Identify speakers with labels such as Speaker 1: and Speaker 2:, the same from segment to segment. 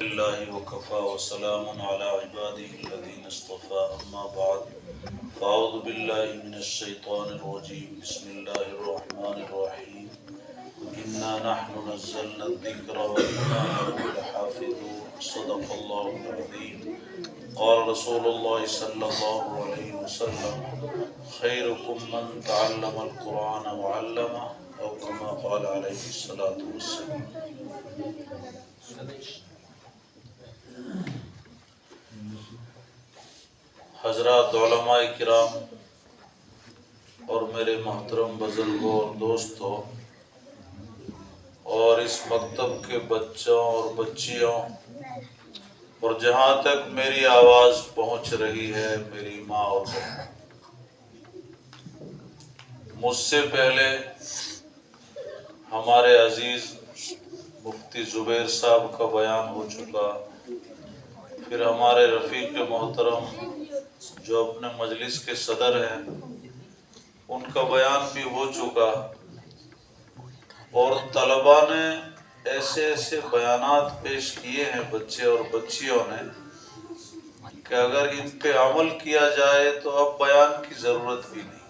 Speaker 1: لله وكفى وسلام على عباده الذين اصطفى أما بعد فأعوذ بالله من الشيطان الرجيم بسم الله الرحمن الرحيم إنا نحن نزلنا الذكر وإنا له لحافظون صدق الله العظيم قال رسول الله صلى الله عليه وسلم خيركم من تعلم القرآن وعلمه أو كما قال عليه الصلاة والسلام۔ حضرات علماء کرام اور میرے محترم بزرگوں اور دوستوں اور اس مکتب کے بچوں اور بچیوں اور جہاں تک میری آواز پہنچ رہی ہے میری ماں اور بہن، مجھ سے پہلے ہمارے عزیز مفتی زبیر صاحب کا بیان ہو چکا، پھر ہمارے رفیق محترم جو اپنے مجلس کے صدر ہیں ان کا بیان بھی ہو چکا، اور طلباء نے ایسے ایسے بیانات پیش کیے ہیں بچے اور بچیوں نے کہ اگر ان پہ عمل کیا جائے تو اب بیان کی ضرورت بھی نہیں۔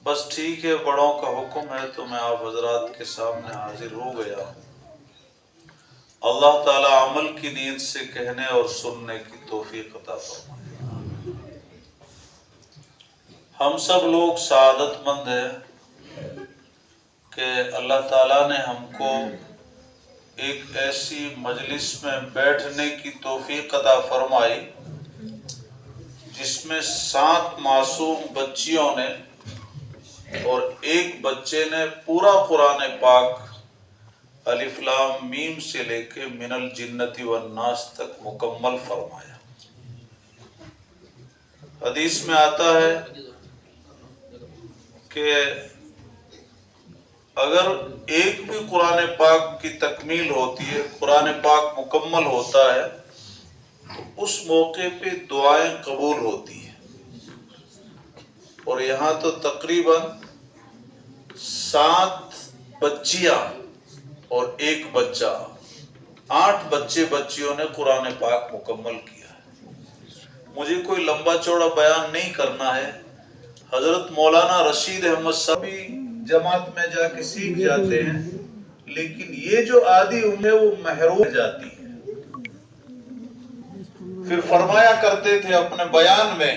Speaker 1: بس ٹھیک ہے، بڑوں کا حکم ہے تو میں آپ حضرات کے سامنے حاضر ہو گیا ہوں۔ اللہ تعالی عمل کی نیت سے کہنے اور سننے کی توفیق عطا فرمائے۔ ہم سب لوگ سعادت مند ہیں کہ اللہ تعالیٰ نے ہم کو ایک ایسی مجلس میں بیٹھنے کی توفیق عطا فرمائی جس میں 7 معصوم بچیوں نے اور ایک بچے نے پورا قرآن پاک الف لام میم سے لے کے من الجنت والناس تک مکمل فرمایا۔ حدیث میں آتا ہے کہ اگر ایک بھی قرآن پاک کی تکمیل ہوتی ہے، قرآن پاک مکمل ہوتا ہے تو اس موقع پہ دعائیں قبول ہوتی ہیں، اور یہاں تو تقریباً 7 بچیاں اور ایک بچہ، 8 بچے بچیوں نے قرآن پاک مکمل کیا ہے۔ مجھے کوئی لمبا چوڑا بیان نہیں کرنا ہے، حضرت مولانا رشید احمد صاحب بھی جماعت میں جا کے سیکھ جاتے ہیں، لیکن یہ جو آدھی عمر ہے وہ محروم جاتی ہے۔ پھر فرمایا کرتے تھے اپنے بیان میں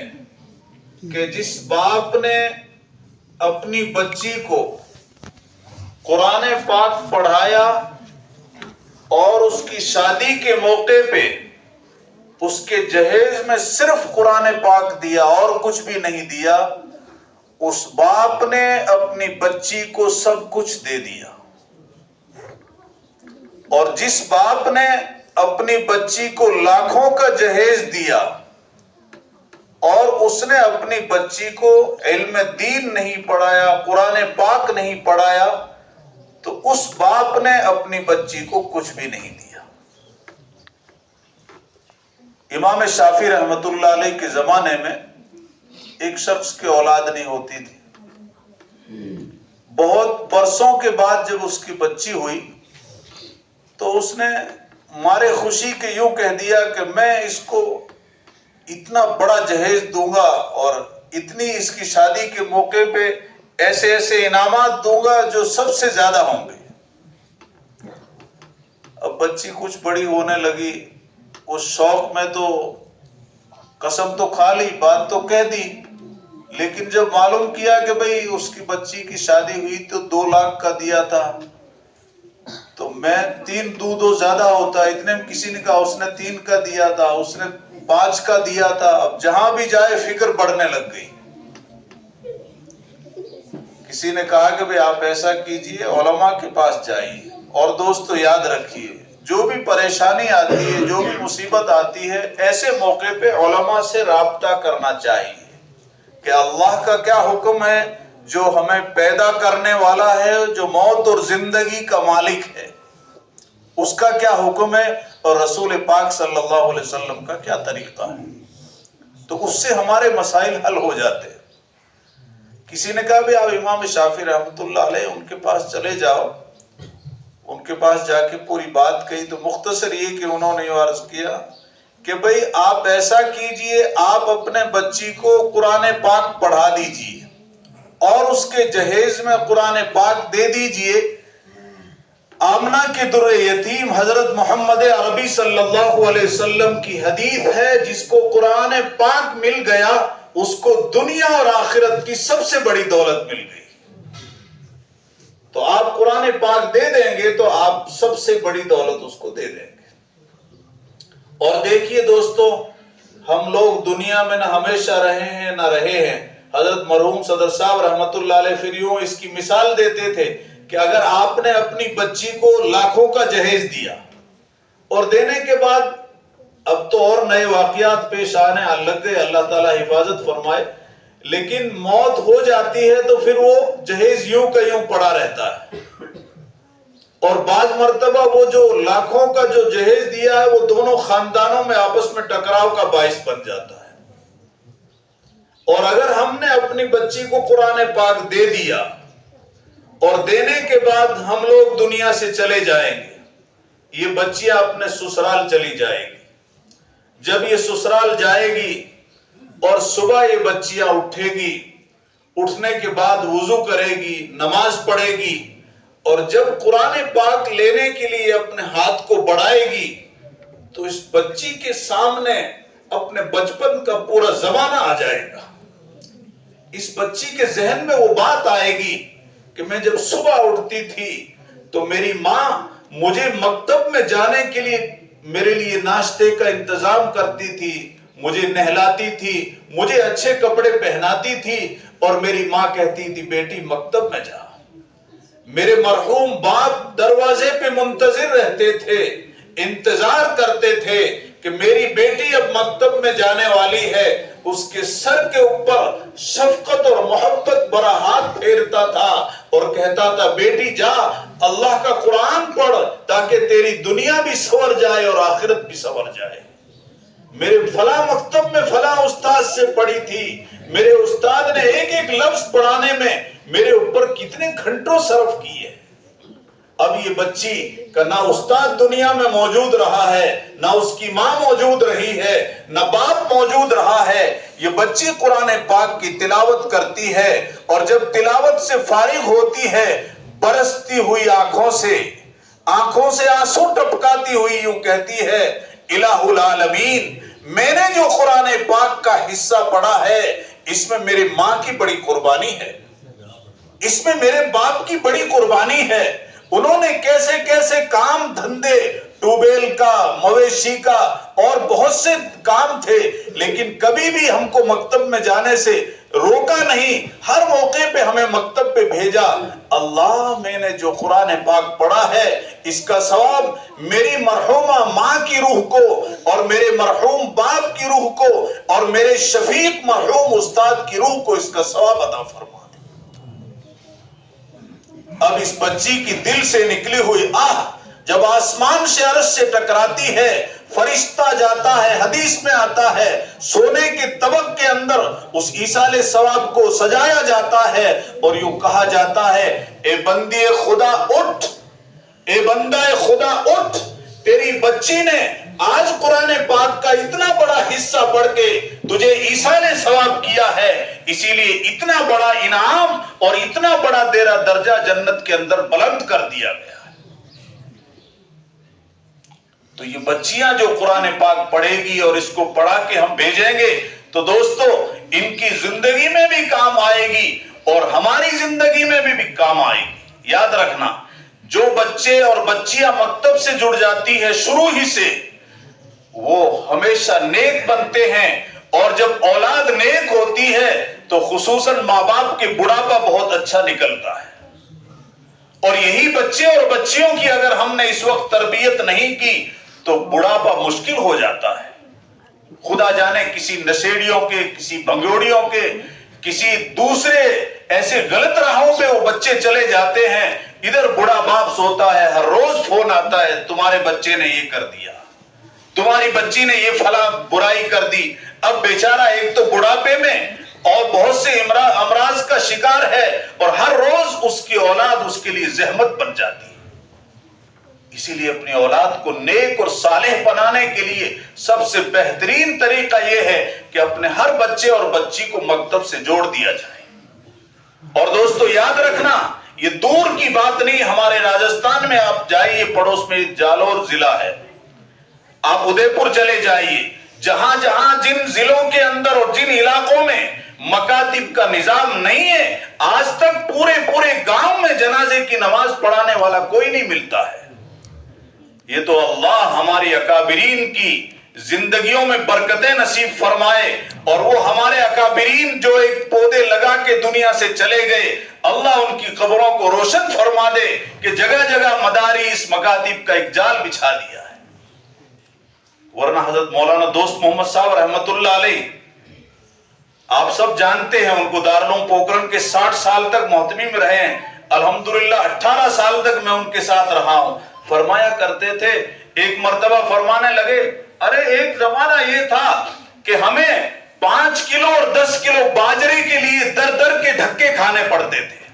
Speaker 1: کہ جس باپ نے اپنی بچی کو قرآن پاک پڑھایا اور اس کی شادی کے موقع پہ اس کے جہیز میں صرف قرآن پاک دیا اور کچھ بھی نہیں دیا، اس باپ نے اپنی بچی کو سب کچھ دے دیا۔ اور جس باپ نے اپنی بچی کو لاکھوں کا جہیز دیا اور اس نے اپنی بچی کو علم دین نہیں پڑھایا، قرآن پاک نہیں پڑھایا، تو اس باپ نے اپنی بچی کو کچھ بھی نہیں دیا۔ امام شافعی رحمت اللہ علیہ کے زمانے میں ایک شخص کی اولاد نہیں ہوتی تھی۔ بہت برسوں کے بعد جب اس کی بچی ہوئی تو اس نے مارے خوشی کے یوں کہہ دیا کہ میں اس کو اتنا بڑا جہیز دوں گا اور اتنی اس کی شادی کے موقع پہ ایسے ایسے انعامات دوں گا جو سب سے زیادہ ہوں گے۔ اب بچی کچھ بڑی ہونے لگی، اس شوق میں تو قسم تو کھا لی، بات تو کہہ دی، لیکن جب معلوم کیا کہ بھئی اس کی بچی کی شادی ہوئی تو 2 لاکھ کا دیا تھا، تو میں 3 دو زیادہ ہوتا، اتنے میں کسی نے کہا اس نے 3 کا دیا تھا، اس نے 5 کا دیا تھا۔ اب جہاں بھی جائے فکر بڑھنے لگ گئی۔ کسی نے کہا کہ بھئی آپ ایسا کیجئے، علماء کے پاس جائیے۔ اور دوستو یاد رکھیے، جو بھی پریشانی آتی ہے، جو بھی مصیبت آتی ہے، ایسے موقع پہ علماء سے رابطہ کرنا چاہیے کہ اللہ کا کیا حکم ہے، جو ہمیں پیدا کرنے والا ہے، جو موت اور زندگی کا مالک ہے، اس کا کیا حکم ہے، اور رسول پاک صلی اللہ علیہ وسلم کا کیا طریقہ ہے، تو اس سے ہمارے مسائل حل ہو جاتے ہیں۔ کسی نے کہا بھی آپ امام شافعی رحمت اللہ علیہ ان کے پاس چلے جاؤ، ان کے پاس جا کے پوری بات کہی تو مختصر یہ کہ انہوں نے عرض کیا کہ بھئی آپ ایسا کیجئے، آپ اپنے بچی کو قرآن پاک پڑھا دیجئے اور اس کے جہیز میں قرآن پاک دے دیجئے۔ آمنہ کے در یتیم حضرت محمد عربی صلی اللہ علیہ وسلم کی حدیث ہے، جس کو قرآن پاک مل گیا اس کو دنیا اور آخرت کی سب سے بڑی دولت مل گئی۔ تو آپ قرآن پاک دے دیں گے تو آپ سب سے بڑی دولت اس کو دے دیں گے۔ اور دیکھیے دوستو، ہم لوگ دنیا میں نہ ہمیشہ رہے ہیں نہ رہے ہیں۔ حضرت مرحوم صدر صاحب رحمت اللہ علیہ پھر یوں اس کی مثال دیتے تھے کہ اگر آپ نے اپنی بچی کو لاکھوں کا جہیز دیا اور دینے کے بعد اب تو اور نئے واقعات پیش آنے لگ گئے، اللہ تعالیٰ حفاظت فرمائے، لیکن موت ہو جاتی ہے تو پھر وہ جہیز یوں کا یوں پڑا رہتا ہے، اور بعض مرتبہ وہ جو لاکھوں کا جو جہیز دیا ہے وہ دونوں خاندانوں میں آپس میں ٹکراؤ کا باعث بن جاتا ہے۔ اور اگر ہم نے اپنی بچی کو قرآن پاک دے دیا اور دینے کے بعد ہم لوگ دنیا سے چلے جائیں گے، یہ بچیاں اپنے سسرال چلی جائے گی۔ جب یہ سسرال جائے گی اور صبح یہ بچیاں اٹھے گی، اٹھنے کے بعد وضو کرے گی، نماز پڑھے گی، اور جب قرآن پاک لینے کے لیے اپنے ہاتھ کو بڑھائے گی تو اس بچی کے سامنے اپنے بچپن کا پورا زمانہ آ جائے گا۔ اس بچی کے ذہن میں وہ بات آئے گی کہ میں جب صبح اٹھتی تھی تو میری ماں مجھے مکتب میں جانے کے لیے میرے لیے ناشتے کا انتظام کرتی تھی، مجھے نہلاتی تھی، مجھے اچھے کپڑے پہناتی تھی، اور میری ماں کہتی تھی بیٹی مکتب میں جا۔ میرے مرحوم باپ دروازے پہ منتظر رہتے تھے، انتظار کرتے تھے کہ میری بیٹی اب مکتب میں جانے والی ہے۔ اس کے سر کے اوپر شفقت اور محبت برا ہاتھ پھیرتا تھا اور کہتا تھا بیٹی جا، اللہ کا قرآن پڑھ تاکہ تیری دنیا بھی سنور جائے اور آخرت بھی سنور جائے۔ میرے فلاں مکتب میں فلاں استاد سے پڑھی تھی، میرے استاد نے ایک ایک لفظ پڑھانے میں میرے اوپر کتنے گھنٹوں صرف کیے۔ اب یہ بچی کا نہ استاد دنیا میں موجود رہا ہے، نہ اس کی ماں موجود رہی ہے، نہ باپ موجود رہا ہے۔ یہ بچی قرآن پاک کی تلاوت کرتی ہے، اور جب تلاوت سے فارغ ہوتی ہے برستی ہوئی آنکھوں سے آنسو ٹپکاتی ہوئی یوں کہتی ہے الہ العالمین، میں نے جو قرآن پاک کا حصہ پڑھا ہے اس میں میرے ماں کی بڑی قربانی ہے، اس میں میرے باپ کی بڑی قربانی ہے۔ انہوں نے کیسے کیسے کام دھندے، ٹوبیل کا، مویشی کا اور بہت سے کام تھے، لیکن کبھی بھی ہم کو مکتب میں جانے سے روکا نہیں، ہر موقع پہ ہمیں مکتب پہ بھیجا۔ اللہ، میں نے جو قرآن پاک پڑھا ہے اس کا ثواب میری مرحومہ ماں کی روح کو اور میرے مرحوم باپ کی روح کو اور میرے شفیق مرحوم استاد کی روح کو اس کا ثواب عطا فرما۔ اب اس بچی کی دل سے نکلی ہوئی آہ جب آسمان سے عرش سے ٹکراتی ہے، فرشتہ جاتا ہے، حدیث میں آتا ہے سونے کے طبق کے اندر اس ایصال ثواب کو سجایا جاتا ہے، اور یوں کہا جاتا ہے اے بندے خدا اٹھ، اے بندہ خدا اٹھ، تیری بچی نے آج قرآن پاک کا اتنا بڑا حصہ پڑھ کے تجھے ایصال ثواب کیا ہے، اسی لیے اتنا بڑا انعام اور اتنا بڑا تیرا درجہ جنت کے اندر بلند کر دیا گیا ہے۔ تو یہ بچیاں جو قرآن پاک پڑھے گی اور اس کو پڑھا کے ہم بھیجیں گے تو دوستو ان کی زندگی میں بھی کام آئے گی اور ہماری زندگی میں بھی کام آئے گی۔ یاد رکھنا، جو بچے اور بچیاں مکتب سے جڑ جاتی ہے شروع ہی سے، وہ ہمیشہ نیک بنتے ہیں، اور جب اولاد نیک ہوتی ہے تو خصوصاً ماں باپ کے بڑھاپا بہت اچھا نکلتا ہے۔ اور یہی بچے اور بچیوں کی اگر ہم نے اس وقت تربیت نہیں کی تو بڑھاپا مشکل ہو جاتا ہے۔ خدا جانے کسی نشیڑیوں کے، کسی بھنگوڑیوں کے، کسی دوسرے ایسے غلط راہوں پہ وہ بچے چلے جاتے ہیں۔ ادھر بڑا باپ سوتا ہے، ہر روز فون آتا ہے تمہارے بچے نے یہ کر دیا، تمہاری بچی نے یہ فلاں برائی کر دی۔ اب بیچارہ ایک تو بڑھاپے میں اور بہت سے امراض کا شکار ہے، اور ہر روز اس کی اولاد اس کے لیے زحمت بن جاتی ہے۔ اسی لیے اپنی اولاد کو نیک اور صالح بنانے کے لیے سب سے بہترین طریقہ یہ ہے کہ اپنے ہر بچے اور بچی کو مکتب سے جوڑ دیا جائے۔ اور دوستو یاد رکھنا، یہ دور کی بات نہیں، ہمارے راجستھان میں آپ جائیے، پڑوس میں جالور ضلع ہے، آپ ادے پور چلے جائیے، جہاں جہاں جن ضلعوں کے اندر اور جن علاقوں میں مکاتب کا نظام نہیں ہے، آج تک پورے گاؤں میں جنازے کی نماز پڑھانے والا کوئی نہیں ملتا ہے۔ یہ تو اللہ ہماری اکابرین کی زندگیوں میں برکتیں نصیب فرمائے، اور وہ ہمارے اکابرین جو ایک پودے لگا کے دنیا سے چلے گئے، اللہ ان کی قبروں کو روشن فرما دے کہ جگہ جگہ مدارس مکاتب کا ایک جال بچھا دیا ہے۔ ورنہ حضرت مولانا دوست محمد صاحب رحمت اللہ علیہ، آپ سب جانتے ہیں ان کو، دارالعلوم پوکرن کے 60 سال تک محتمی میں رہے ہیں، الحمدللہ 18 سال تک میں ان کے ساتھ رہا ہوں۔ فرمایا کرتے تھے، ایک مرتبہ فرمانے لگے، ارے ایک زمانہ یہ تھا کہ ہمیں 5 کلو اور 10 کلو باجرے کے لیے در کے دھکے کھانے پڑتے تھے،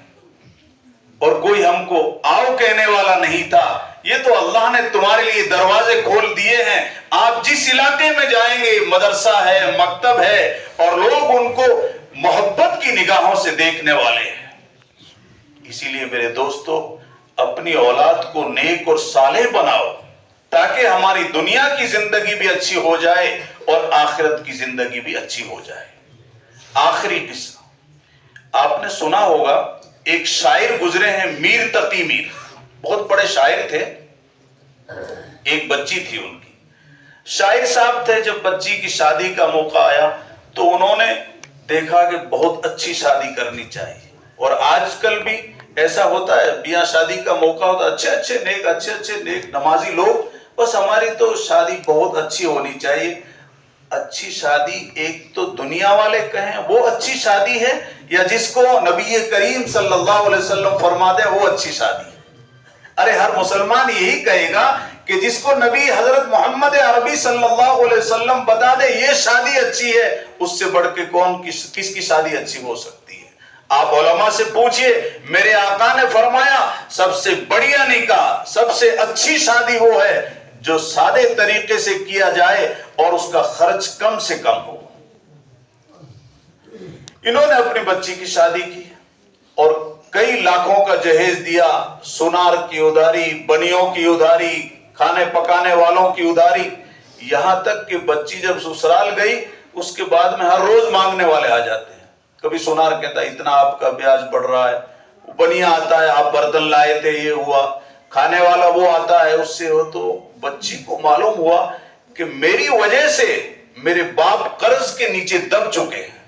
Speaker 1: اور کوئی ہم کو آؤ کہنے والا نہیں تھا۔ یہ تو اللہ نے تمہارے لیے دروازے کھول دیے ہیں، آپ جس علاقے میں جائیں گے مدرسہ ہے، مکتب ہے، اور لوگ ان کو محبت کی نگاہوں سے دیکھنے والے ہیں۔ اسی لیے میرے دوستو، اپنی اولاد کو نیک اور صالح بناؤ، تاکہ ہماری دنیا کی زندگی بھی اچھی ہو جائے اور آخرت کی زندگی بھی اچھی ہو جائے۔ آخری قصہ آپ نے سنا ہوگا، ایک شاعر گزرے ہیں، میر تقی میر، بہت بڑے شاعر تھے، ایک بچی تھی ان کی۔ شاعر صاحب تھے، جب بچی کی شادی کا موقع آیا تو انہوں نے دیکھا کہ بہت اچھی شادی کرنی چاہیے، اور آج کل بھی ایسا ہوتا ہے، بیاہ شادی کا موقع ہوتا ہے، اچھے نیک نمازی لوگ، بس ہماری تو شادی بہت اچھی ہونی چاہیے۔ اچھی شادی ایک تو دنیا والے کہیں وہ اچھی شادی ہے، یا جس کو نبی کریم صلی اللہ علیہ وسلم فرما دے وہ اچھی شادی ہے۔ ارے ہر مسلمان یہی کہے گا کہ جس کو نبی حضرت محمد عربی صلی اللہ علیہ وسلم بتا دے یہ شادی اچھی ہے، اس سے بڑھ کے کس کی شادی اچھی ہو سکتی ہے؟ آپ علماء سے پوچھئے، میرے آقا نے فرمایا سب سے بڑھیا نکاح، سب سے اچھی شادی وہ ہے جو سادے طریقے سے کیا جائے اور اس کا خرچ کم سے کم ہو۔ انہوں نے اپنی بچی کی شادی کی اور کئی لاکھوں کا جہیز دیا، سونار کی اداری، بنیوں کی اداری، کھانے پکانے والوں کی اداری، یہاں تک کہ بچی جب سسرال گئی اس کے بعد میں ہر روز مانگنے والے آ جاتے ہیں۔ کبھی سونار کہتا ہے اتنا آپ کا بیاج بڑھ رہا ہے، بنیا آتا ہے آپ برتن لائے تھے یہ ہوا، کھانے والا وہ آتا ہے اس سے ہو۔ تو بچی کو معلوم ہوا کہ میری وجہ سے میرے باپ قرض کے نیچے دب چکے ہیں،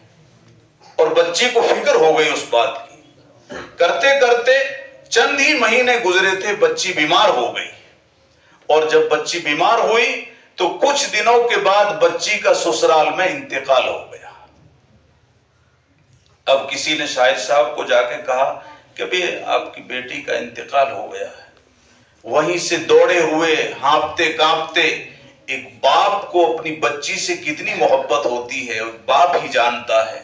Speaker 1: اور بچی کو فکر ہو گئی اس بات کی۔ کرتے کرتے چند ہی مہینے گزرے تھے، بچی بیمار ہو گئی، اور جب بچی بیمار ہوئی تو کچھ دنوں کے بعد بچی کا سسرال میں انتقال ہو گیا۔ اب کسی نے شاعر صاحب کو جا کے کہا کہ بھی آپ کی بیٹی کا انتقال ہو گیا ہے۔ وہیں سے دوڑے ہوئے ہانپتے کانپتے، ایک باپ کو اپنی بچی سے کتنی محبت ہوتی ہے باپ ہی جانتا ہے۔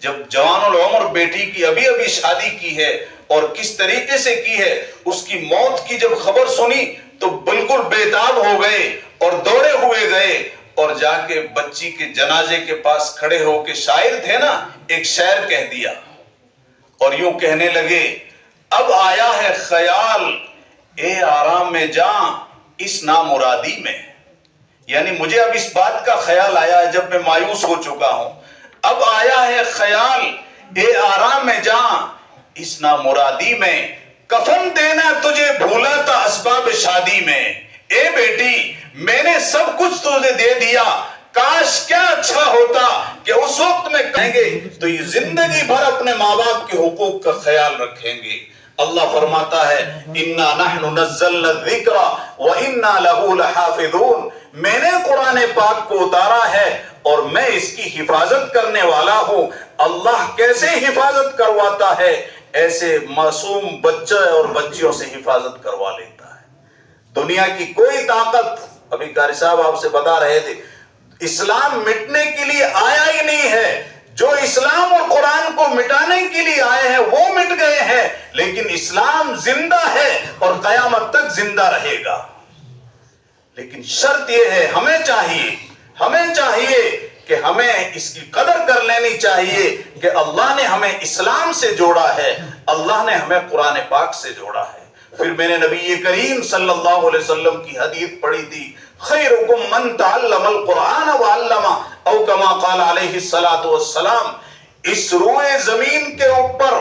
Speaker 1: جب جوان العمر بیٹی کی ابھی شادی کی ہے اور کس طریقے سے کی ہے، اس کی موت کی جب خبر سنی تو بالکل بےتاب ہو گئے اور دوڑے ہوئے گئے، اور جا کے بچی کے جنازے کے پاس کھڑے ہو کے، شاعر تھے نا، ایک شعر کہہ دیا اور یوں کہنے لگے، اب آیا ہے خیال اے آرام میں جاں اس نامرادی میں۔ یعنی مجھے اب اس بات کا خیال آیا ہے جب میں مایوس ہو چکا ہوں، اب آیا ہے خیال اے آرام میں جاں اس نامرادی میں، کفن دینا تجھے بھولا تھا اسباب شادی میں۔ اے بیٹی میں نے سب کچھ تجھے دے دیا، کاش کیا اچھا ہوتا کہ اس وقت میں کہیں گے تو یہ زندگی بھر اپنے ماں باپ کے حقوق کا خیال رکھیں گے۔ اللہ فرماتا ہے اِنَّا نَحْنُ نَزَّلْنَا الذِّكْرَ وَإِنَّا لَهُ لَحَافِظُونَ، میں نے قرآن پاک کو اتارا ہے اور میں اس کی حفاظت کرنے والا ہوں۔ اللہ کیسے حفاظت کرواتا ہے؟ ایسے معصوم بچے اور بچیوں سے حفاظت کروا لیتا ہے۔ دنیا کی کوئی طاقت، ابھی قاری صاحب آپ سے بتا رہے تھے، اسلام مٹنے کے لیے آیا ہی نہیں ہے۔ جو اسلام اور قرآن کو مٹانے کے لیے آئے ہیں وہ مٹ گئے ہیں، لیکن اسلام زندہ ہے اور قیامت تک زندہ رہے گا۔ لیکن شرط یہ ہے، ہمیں چاہیے کہ ہمیں اس کی قدر کر لینی چاہیے کہ اللہ نے ہمیں اسلام سے جوڑا ہے، اللہ نے ہمیں قرآن پاک سے جوڑا ہے۔ پھر میں نے نبی کریم صلی اللہ علیہ وسلم کی حدیث پڑھی تھی، خیرکم من تعلم القرآن وعلمہ، او کما قال علیہ الصلوۃ والسلام۔ اس روئے زمین کے اوپر،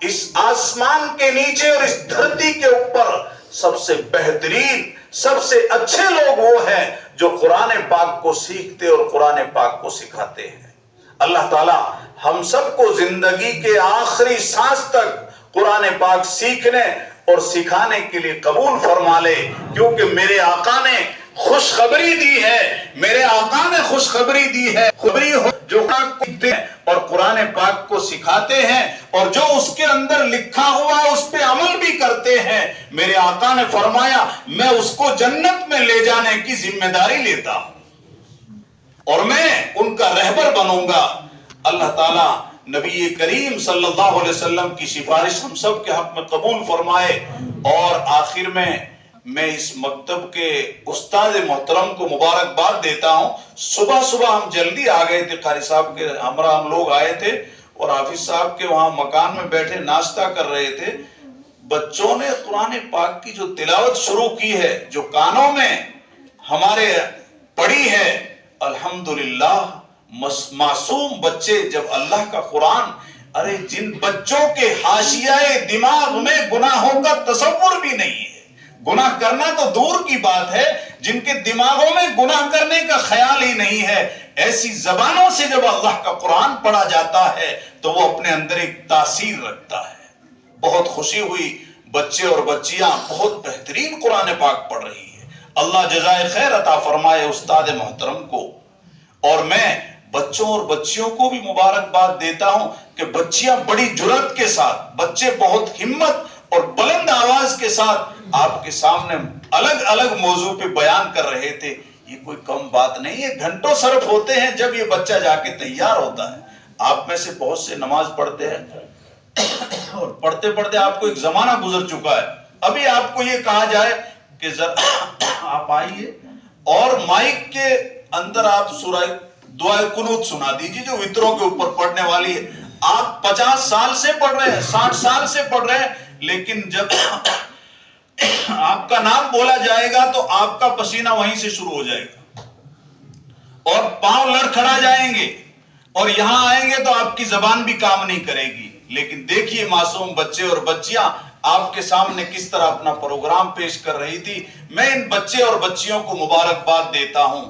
Speaker 1: اس آسمان کے نیچے اور اس دھرتی کے اوپر سب سے بہترین، سب سے اچھے لوگ وہ ہیں جو قرآن پاک کو سیکھتے اور قرآن پاک کو سکھاتے ہیں۔ اللہ تعالی ہم سب کو زندگی کے آخری سانس تک قرآن پاک سیکھنے اور سکھانے کے لیے قبول فرما لے، کیونکہ میرے آقا نے خوشخبری دی ہے، میرے آقا نے خوشخبری دی ہے، خبری ہو جو سیکھتے ہیں اور قرآن پاک کو سکھاتے ہیں اور جو اس کے اندر لکھا ہوا ہے اس پہ عمل بھی کرتے ہیں، میرے آقا نے فرمایا میں اس کو جنت میں لے جانے کی ذمہ داری لیتا ہوں اور میں ان کا رہبر بنوں گا۔ اللہ تعالیٰ نبی کریم صلی اللہ علیہ وسلم کی سفارش ہم سب کے حق میں قبول فرمائے۔ اور آخر میں اس مکتب کے استاد محترم کو مبارکباد دیتا ہوں۔ صبح ہم جلدی آ گئے تھے، قاری صاحب کے ہمراہ ہم لوگ آئے تھے اور حافظ صاحب کے وہاں مکان میں بیٹھے ناشتہ کر رہے تھے۔ بچوں نے قرآن پاک کی جو تلاوت شروع کی ہے، جو کانوں میں ہمارے پڑی ہے، الحمدللہ معصوم بچے جب اللہ کا قرآن، ارے جن بچوں کے حاشیہ دماغ میں گناہوں کا تصور بھی نہیں ہے، گناہ کرنا تو دور کی بات ہے، جن کے دماغوں میں گناہ کرنے کا خیال ہی نہیں ہے، ایسی زبانوں سے جب اللہ کا قرآن پڑھا جاتا ہے تو وہ اپنے اندر ایک تاثیر رکھتا ہے۔ بہت خوشی ہوئی، بچے اور بچیاں بہت بہترین قرآن پاک پڑھ رہی ہے۔ اللہ جزائے خیر عطا فرمائے استاد محترم کو۔ اور میں بچوں اور بچیوں کو بھی مبارکباد دیتا ہوں کہ بچیاں بڑی جرأت کے ساتھ، بچے بہت ہمت اور بلند آواز کے ساتھ آپ کے سامنے الگ الگ موضوع پہ بیان کر رہے تھے۔ یہ کوئی کم بات نہیں ہے، گھنٹوں صرف ہوتے ہیں جب یہ بچہ جا کے تیار ہوتا ہے۔ آپ میں سے بہت سے نماز پڑھتے ہیں اور پڑھتے پڑھتے آپ کو ایک زمانہ گزر چکا ہے، ابھی آپ کو یہ کہا جائے کہ ذرا آپ آئیے اور مائک کے اندر آپ سورہ دعائے قنوت سنا دیجیے جو وطروں کے اوپر پڑھنے والی ہے۔ آپ 50 سال سے پڑھ رہے ہیں، 60 سال سے پڑھ رہے ہیں، لیکن جب آپ کا نام بولا جائے گا تو آپ کا پسینہ وہیں سے شروع ہو جائے گا اور پاؤں لڑکھڑا جائیں گے اور یہاں آئیں گے تو آپ کی زبان بھی کام نہیں کرے گی۔ لیکن دیکھیے معصوم بچے اور بچیاں آپ کے سامنے کس طرح اپنا پروگرام پیش کر رہی تھی۔ میں ان بچے اور بچیوں کو مبارکباد دیتا ہوں،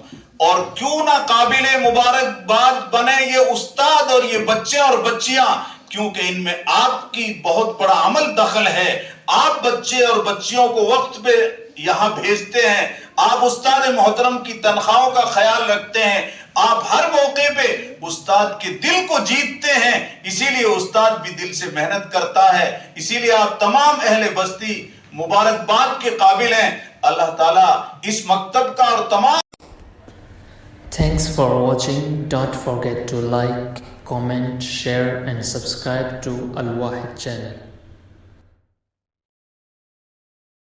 Speaker 1: اور کیوں نہ قابل مبارکباد بنے یہ استاد اور یہ بچے اور بچیاں، کیونکہ ان میں آپ کی بہت بڑا عمل دخل ہے۔ آپ بچے اور بچیوں کو وقت پہ یہاں بھیجتے ہیں، آپ استاد محترم کی تنخواہوں کا خیال رکھتے ہیں، آپ ہر موقع پہ استاد کے دل کو جیتتے ہیں، اسی لیے استاد بھی دل سے محنت کرتا ہے، اسی لیے آپ تمام اہل بستی مبارکباد کے قابل ہیں۔ اللہ تعالیٰ اس مکتب کا اور تمام
Speaker 2: Thanks for watching. Don't forget to like, comment, share and subscribe to Al Wahid channel.